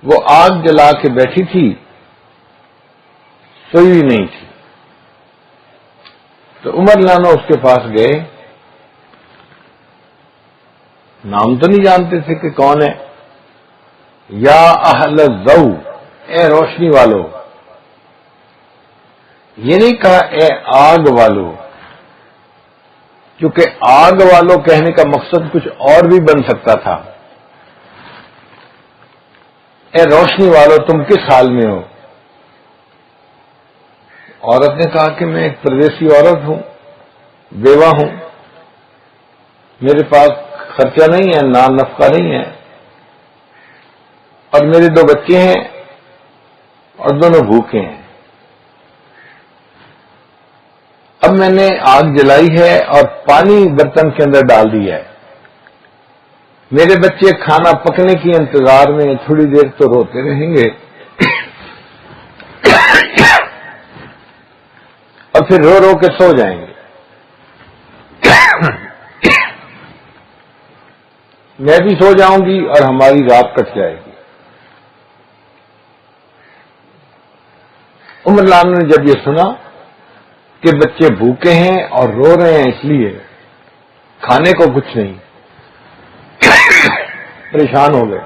وہ آگ جلا کے بیٹھی تھی، سوئی ہوئی نہیں تھی۔ تو عمر لانا اس کے پاس گئے، نام تو نہیں جانتے تھے کہ کون ہے۔ یا اہل الضو، اے روشنی والو، یہ نہیں کہا اے آگ والو، کیونکہ آگ والو کہنے کا مقصد کچھ اور بھی بن سکتا تھا۔ اے روشنی والو، تم کس حال میں ہو؟ عورت نے کہا کہ میں ایک پردیسی عورت ہوں، بیوہ ہوں، میرے پاس خرچہ نہیں ہے، نان نفقہ نہیں ہے، اور میرے 2 بچے ہیں اور دونوں بھوکے ہیں۔ اب میں نے آگ جلائی ہے اور پانی برتن کے اندر ڈال دیا ہے، میرے بچے کھانا پکنے کی انتظار میں تھوڑی دیر تو روتے رہیں گے اور پھر رو رو کے سو جائیں گے، میں بھی سو جاؤں گی اور ہماری رات کٹ جائے گی۔ عمر لانا نے جب یہ سنا کہ بچے بھوکے ہیں اور رو رہے ہیں اس لیے کھانے کو کچھ نہیں، پریشان ہو گئے۔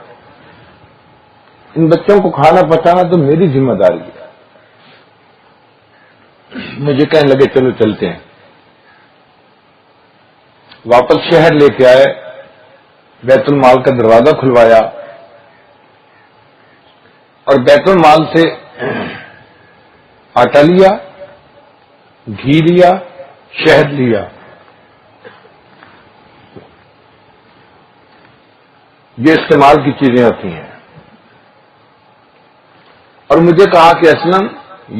ان بچوں کو کھانا پکانا تو میری ذمہ داری ہے۔ مجھے کہنے لگے چلو چلتے ہیں۔ واپس شہر لے کے آئے، بیت المال کا دروازہ کھلوایا، اور بیت المال سے آٹا لیا، گھی لیا، شہد لیا، یہ استعمال کی چیزیں ہوتی ہیں، اور مجھے کہا کہ اسلم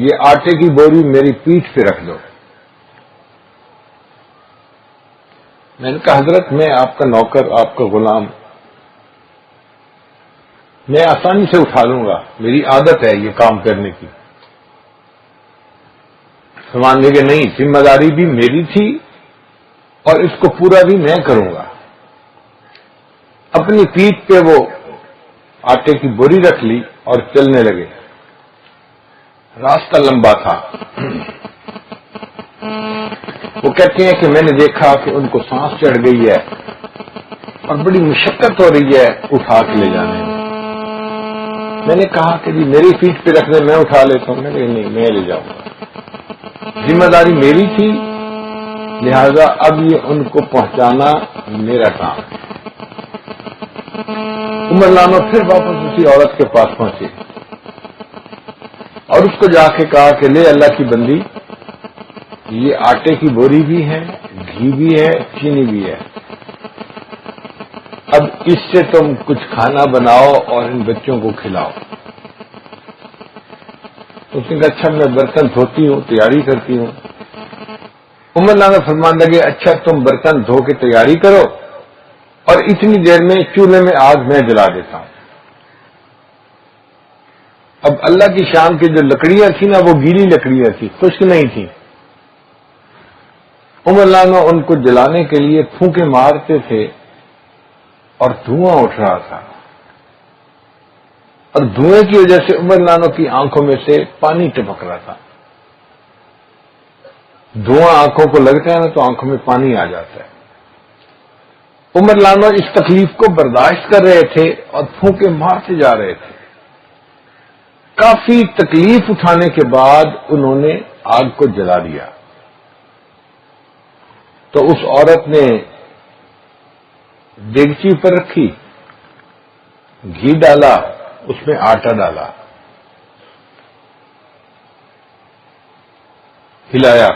یہ آٹے کی بوری میری پیٹھ پہ رکھ دو۔ میں نے کہا حضرت میں آپ کا نوکر، آپ کا غلام، میں آسانی سے اٹھا لوں گا، میری عادت ہے یہ کام کرنے کی۔ فرمان دے کہ نہیں، ذمہ داری بھی میری تھی اور اس کو پورا بھی میں کروں گا۔ اپنی پیٹھ پہ وہ آٹے کی بوری رکھ لی اور چلنے لگے۔ راستہ لمبا تھا۔ وہ کہتے ہیں کہ میں نے دیکھا کہ ان کو سانس چڑھ گئی ہے اور بڑی مشقت ہو رہی ہے اٹھا کے لے جانے میں۔ میں نے کہا کہ جی میری پیٹھ پہ رکھ دیں، میں اٹھا لیتا ہوں۔ میں نے کہا نہیں، میں لے جاؤں گا، ذمہ داری میری تھی، لہذا اب یہ ان کو پہنچانا میرا کام ہے۔ عمر لانو پھر واپس اسی عورت کے پاس پہنچے اور اس کو جا کے کہا کہ لے اللہ کی بندی، یہ آٹے کی بوری بھی ہے، گھی بھی ہے، چینی بھی ہے، اب اس سے تم کچھ کھانا بناؤ اور ان بچوں کو کھلاؤ۔ اس نے کہا اچھا میں برتن دھوتی ہوں، تیاری کرتی ہوں۔ عمر لانا فرمان لگے اچھا تم برتن دھو کے تیاری کرو اور اتنی دیر میں چولہے میں آگ میں جلا دیتا ہوں۔ اب اللہ کی شان کی جو لکڑیاں تھیں نا وہ گیلی لکڑیاں تھیں، خشک نہیں تھیں۔ عمر لانا ان کو جلانے کے لیے پھونکے مارتے تھے اور دھواں اٹھ رہا تھا، اور دھوئیں کی وجہ سے عمر لانو کی آنکھوں میں سے پانی ٹپک رہا تھا۔ دھواں آنکھوں کو لگتا ہے نا تو آنکھوں میں پانی آ جاتا ہے۔ عمر لانو اس تکلیف کو برداشت کر رہے تھے اور پھونکے مارتے جا رہے تھے۔ کافی تکلیف اٹھانے کے بعد انہوں نے آگ کو جلا دیا۔ تو اس عورت نے دیگچی پر رکھی، گھی ڈالا، اس میں آٹا ڈالا، ہلایا،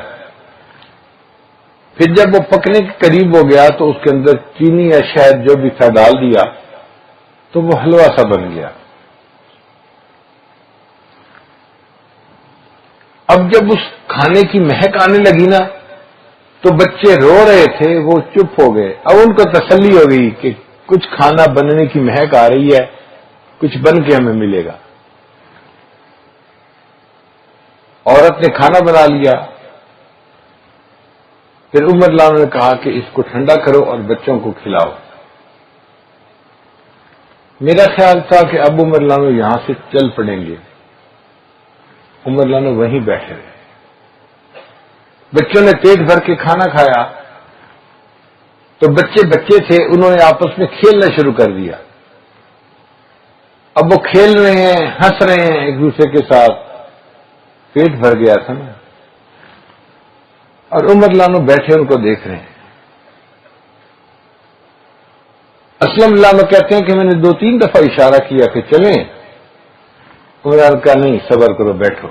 پھر جب وہ پکنے کے قریب ہو گیا تو اس کے اندر چینی یا شہد جو بھی تھا ڈال دیا تو وہ حلوہ سا بن گیا۔ اب جب اس کھانے کی مہک آنے لگی نا تو بچے رو رہے تھے، وہ چپ ہو گئے۔ اب ان کو تسلی ہو گئی کہ کچھ کھانا بننے کی مہک آ رہی ہے، کچھ بن کے ہمیں ملے گا۔ عورت نے کھانا بنا لیا، پھر عمر لانو نے کہا کہ اس کو ٹھنڈا کرو اور بچوں کو کھلاؤ۔ میرا خیال تھا کہ اب عمر لانو یہاں سے چل پڑیں گے، عمر لانو وہیں بیٹھے رہے۔ بچوں نے پیٹ بھر کے کھانا کھایا تو بچے تھے، انہوں نے آپس میں کھیلنا شروع کر دیا۔ اب وہ کھیل رہے ہیں، ہنس رہے ہیں ایک دوسرے کے ساتھ، پیٹ بھر گیا تھا نا، اور عمر لانو بیٹھے ان کو دیکھ رہے ہیں۔ اسلم لانو کہتے ہیں کہ میں نے 2-3 دفعہ اشارہ کیا کہ چلیں، عمر لانو کہا نہیں صبر کرو بیٹھو۔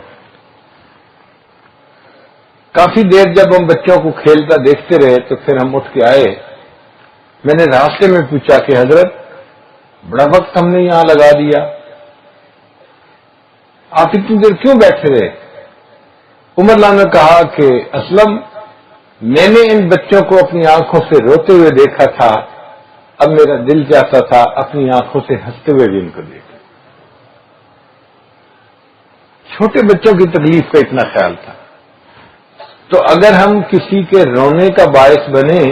کافی دیر جب ہم بچوں کو کھیلتا دیکھتے رہے تو پھر ہم اٹھ کے آئے۔ میں نے راستے میں پوچھا کہ حضرت بڑا وقت ہم نے یہاں لگا دیا، آپ اتنی دیر کیوں بیٹھے رہے؟ عمر لانو نے کہا کہ اسلم میں نے ان بچوں کو اپنی آنکھوں سے روتے ہوئے دیکھا تھا، اب میرا دل چاہتا تھا اپنی آنکھوں سے ہنستے ہوئے بھی ان کو دیکھا۔ چھوٹے بچوں کی تکلیف کا اتنا خیال تھا۔ تو اگر ہم کسی کے رونے کا باعث بنے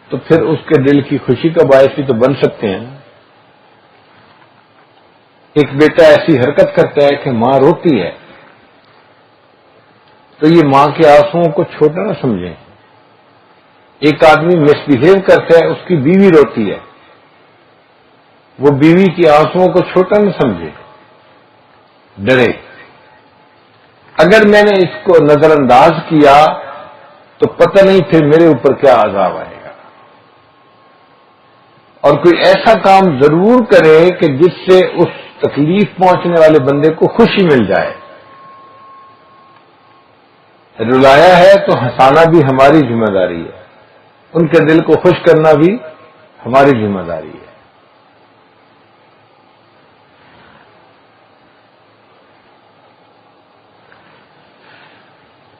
تو پھر اس کے دل کی خوشی کا باعث بھی تو بن سکتے ہیں۔ ایک بیٹا ایسی حرکت کرتا ہے کہ ماں روتی ہے تو یہ ماں کے آنسوؤں کو چھوٹا نہ سمجھیں۔ ایک آدمی مس بہیو کرتا ہے، اس کی بیوی روتی ہے، وہ بیوی کے آنسوؤں کو چھوٹا نہ سمجھے، ڈرے۔ اگر میں نے اس کو نظر انداز کیا تو پتہ نہیں پھر میرے اوپر کیا عذاب آئے گا، اور کوئی ایسا کام ضرور کرے کہ جس سے اس تکلیف پہنچنے والے بندے کو خوشی مل جائے. رلایا ہے تو ہنسانا بھی ہماری ذمہ داری ہے، ان کے دل کو خوش کرنا بھی ہماری ذمہ داری ہے.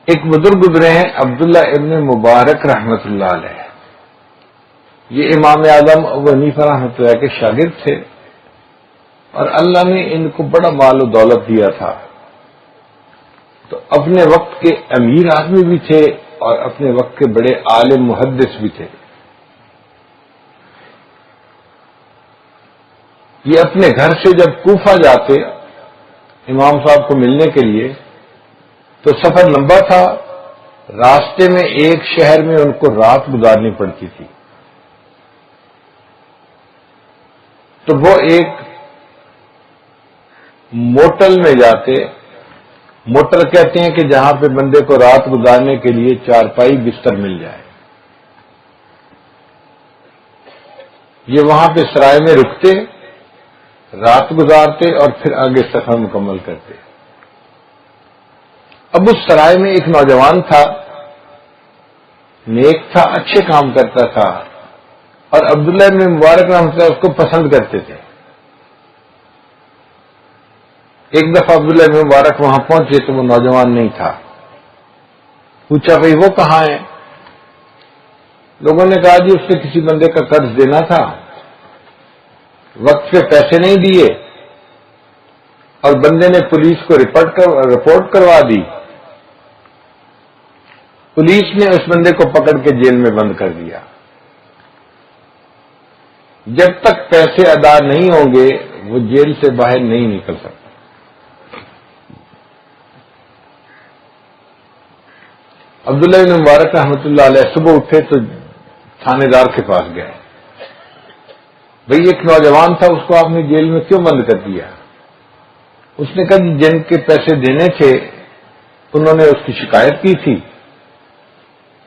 ایک بزرگ گزرے ہیں عبداللہ ابن مبارک رحمۃ اللہ علیہ. یہ امام اعظم ابو حنیفہ رحمۃ اللہ کے شاگرد تھے، اور اللہ نے ان کو بڑا مال و دولت دیا تھا. تو اپنے وقت کے امیر آدمی بھی تھے اور اپنے وقت کے بڑے عالم محدث بھی تھے. یہ اپنے گھر سے جب کوفہ جاتے امام صاحب کو ملنے کے لیے تو سفر لمبا تھا، راستے میں ایک شہر میں ان کو رات گزارنی پڑتی تھی. تو وہ ایک موٹل میں جاتے. موٹل کہتے ہیں کہ جہاں پہ بندے کو رات گزارنے کے لیے چارپائی بستر مل جائے. یہ وہاں پہ سرائے میں رکتے، رات گزارتے اور پھر آگے سفر مکمل کرتے. اب اس سرائے میں ایک نوجوان تھا، نیک تھا، اچھے کام کرتا تھا، اور عبداللہ ابن مبارک رحمۃ اللہ اس کو پسند کرتے تھے. ایک دفعہ عبداللہ ابن مبارک وہاں پہنچے تو وہ نوجوان نہیں تھا. پوچھا بھائی وہ کہاں ہے؟ لوگوں نے کہا جی اس نے کسی بندے کا قرض دینا تھا، وقت پہ پیسے نہیں دیے اور بندے نے پولیس کو رپورٹ کروا دی. پولیس نے اس بندے کو پکڑ کے جیل میں بند کر دیا. جب تک پیسے ادا نہیں ہوں گے وہ جیل سے باہر نہیں نکل سکتا. عبداللہ بن مبارک رحمۃ اللہ علیہ صبح اٹھے تو تھانے دار کے پاس گئے. بھئی ایک نوجوان تھا، اس کو آپ نے جیل میں کیوں بند کر دیا؟ اس نے کہا جن کے پیسے دینے تھے انہوں نے اس کی شکایت کی تھی،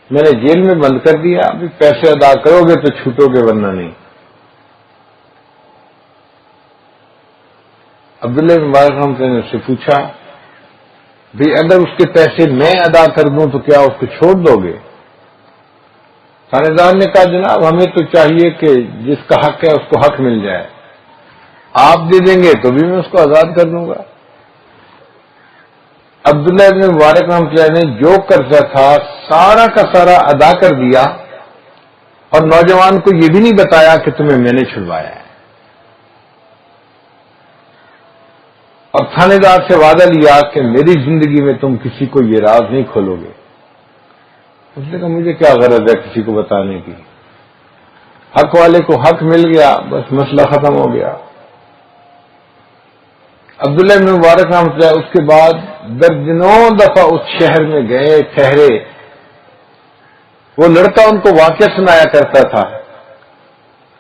میں نے جیل میں بند کر دیا. ابھی پیسے ادا کرو گے تو چھوٹو گے ورنہ نہیں. عبداللہ بن مبارک رحمۃ اللہ نے اس سے پوچھا بھئی اگر اس کے پیسے میں ادا کر دوں تو کیا اس کو چھوڑ دو گے؟ تھانے دار نے کہا جناب ہمیں تو چاہیے کہ جس کا حق ہے اس کو حق مل جائے، آپ دے دیں گے تو بھی میں اس کو آزاد کر دوں گا. عبداللہ ابن مبارک رحمۃ اللہ نے جو قرضہ تھا سارا کا سارا ادا کر دیا اور نوجوان کو یہ بھی نہیں بتایا کہ تمہیں میں نے چھڑوایا ہے. اور تھانے دار سے وعدہ لیا کہ میری زندگی میں تم کسی کو یہ راز نہیں کھولو گے. اس نے کہا مجھے کیا غرض ہے کسی کو بتانے کی، حق والے کو حق مل گیا، بس مسئلہ ختم ہو گیا. عبداللہ بن مبارک رحمۃ اللہ اس کے بعد درجنوں دفعہ اس شہر میں گئے، ٹھہرے. وہ لڑکا ان کو واقعہ سنایا کرتا تھا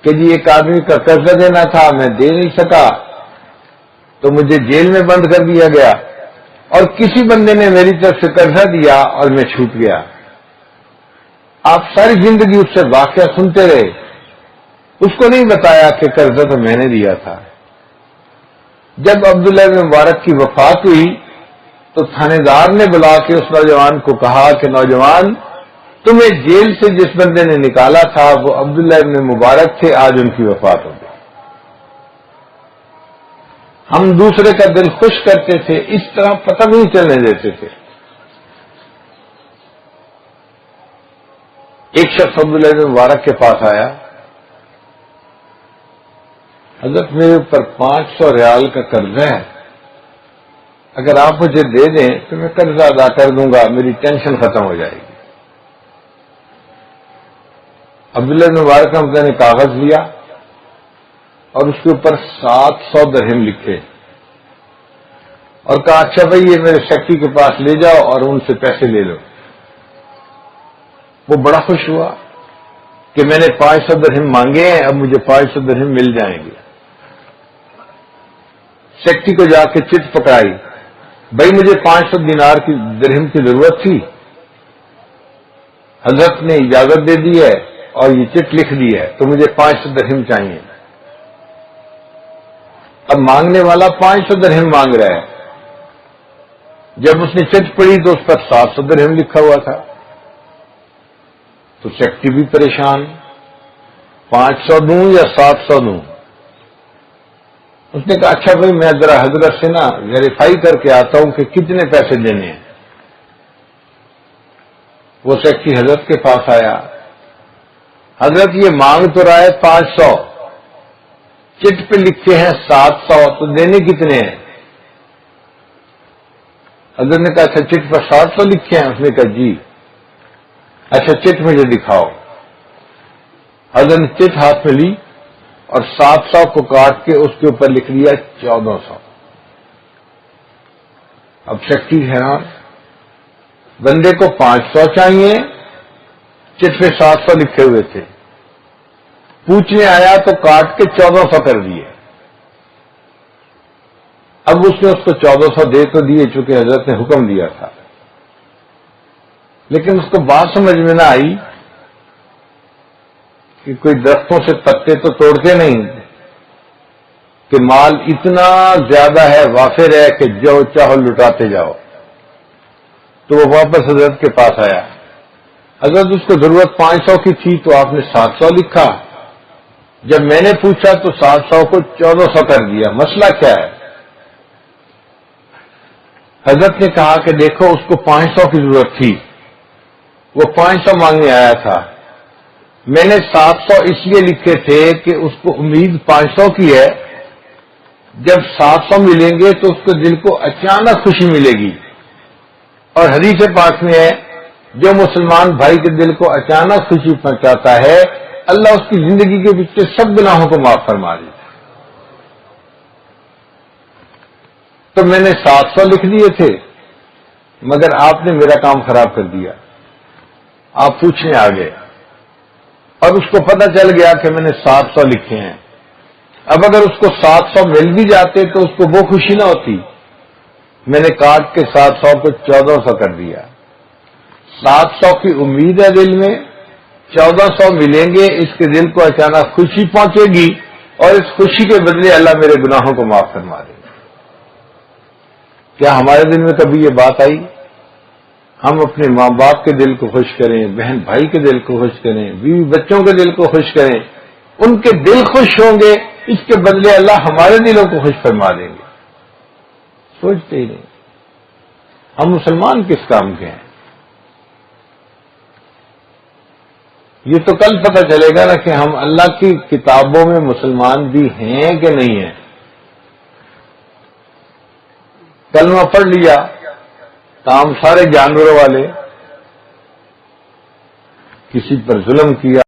کہ جی ایک آدمی کا قرضہ دینا تھا، میں دے نہیں سکا تو مجھے جیل میں بند کر دیا گیا، اور کسی بندے نے میری طرف سے قرضہ دیا اور میں چھوٹ گیا. آپ ساری زندگی اس سے واقعہ سنتے رہے، اس کو نہیں بتایا کہ قرضہ تو میں نے دیا تھا. جب عبداللہ بن مبارک کی وفات ہوئی تو تھانے دار نے بلا کے اس نوجوان کو کہا کہ نوجوان تمہیں جیل سے جس بندے نے نکالا تھا وہ عبداللہ بن مبارک تھے، آج ان کی وفات ہو گئی. ہم دوسرے کا دل خوش کرتے تھے، اس طرح پتہ نہیں چلنے دیتے تھے. ایک شخص عبداللہ بن مبارک کے پاس آیا، حضرت میرے اوپر 500 ریال کا قرضہ ہے، اگر آپ مجھے دے دیں تو میں قرضہ ادا کر دوں گا، میری ٹینشن ختم ہو جائے گی. عبداللہ بن مبارک نے کاغذ لیا اور اس کے اوپر 700 درہم لکھے اور کہا اچھا بھائی یہ میرے سیکٹری کے پاس لے جاؤ اور ان سے پیسے لے لو. وہ بڑا خوش ہوا کہ میں نے 500 درہم مانگے ہیں، اب مجھے 500 درہم مل جائیں گے. سیکٹری کو جا کے چٹ پکڑائی، بھائی مجھے 500 دینار کی درہم کی ضرورت تھی، حضرت نے اجازت دے دی ہے اور یہ چٹ لکھ دی ہے تو مجھے 500 درہم چاہیے. اب مانگنے والا 500 درہم مانگ رہا ہے. جب اس نے چٹ پڑی تو اس پر 700 درہم لکھا ہوا تھا. تو سیکٹری بھی پریشان، 500 دوں یا 700 دوں؟ اس نے کہا اچھا بھائی میں ذرا حضرت سے نا ویریفائی کر کے آتا ہوں کہ کتنے پیسے دینے ہیں. وہ سیکٹری حضرت کے پاس آیا. حضرت یہ مانگ تو رہا ہے 500، چٹ پہ لکھے ہیں 700، تو دینے کتنے ہیں؟ حضرت نے کہا اچھا چٹ پر 700 لکھے ہیں؟ اس نے کہا جی. اچھا چٹ مجھے دکھاؤ. حضرت نے چٹ ہاتھ میں لی اور 700 کو کاٹ کے اس کے اوپر لکھ لیا 1400. اب سیکٹری حیران، بندے کو 500 چاہیے، چٹ پہ 700 لکھے ہوئے تھے، پوچھنے آیا تو کاٹ کے 1400 کر دیے. اب اس نے اس کو 1400 دے تو دیے چونکہ حضرت نے حکم دیا تھا، لیکن اس کو بات سمجھ میں نہ آئی کہ کوئی درختوں سے پتے تو توڑتے نہیں کہ مال اتنا زیادہ ہے، وافر ہے کہ جو چاہو لٹاتے جاؤ. تو وہ واپس حضرت کے پاس آیا. حضرت اس کو ضرورت 500 کی تھی تو آپ نے 700 لکھا، جب میں نے پوچھا تو 700 کو 1400 کر دیا، مسئلہ کیا ہے؟ حضرت نے کہا کہ دیکھو اس کو 500 کی ضرورت تھی، وہ 500 مانگنے آیا تھا، میں نے 700 اس لیے لکھے تھے کہ اس کو امید 500 کی ہے، جب 700 ملیں گے تو اس کو دل کو اچانک خوشی ملے گی. اور حدیث پاک میں ہے جو مسلمان بھائی کے دل کو اچانک خوشی پہنچاتا ہے اللہ اس کی زندگی کے پیچھے سب گناہوں کو معاف فرما دیتا ہے. تو میں نے 700 لکھ دیے تھے مگر آپ نے میرا کام خراب کر دیا. آپ پوچھنے آ گئے اور اس کو پتہ چل گیا کہ میں نے 700 لکھے ہیں. اب اگر اس کو 700 مل بھی جاتے تو اس کو وہ خوشی نہ ہوتی. میں نے کاٹ کے 700 کو 1400 کر دیا. 700 کی امید ہے دل میں، 1400 ملیں گے، اس کے دل کو اچانک خوشی پہنچے گی اور اس خوشی کے بدلے اللہ میرے گناہوں کو معاف فرما دے گا. کیا ہمارے دل میں کبھی یہ بات آئی؟ ہم اپنے ماں باپ کے دل کو خوش کریں، بہن بھائی کے دل کو خوش کریں، بیوی بچوں کے دل کو خوش کریں، ان کے دل خوش ہوں گے، اس کے بدلے اللہ ہمارے دلوں کو خوش فرما دیں گے. سوچتے ہی نہیں. ہم مسلمان کس کام کے ہیں؟ یہ تو کل پتہ چلے گا نا کہ ہم اللہ کی کتابوں میں مسلمان بھی ہیں کہ نہیں ہیں. کلمہ پڑھ لیا، کام سارے جانوروں والے، کسی پر ظلم کیا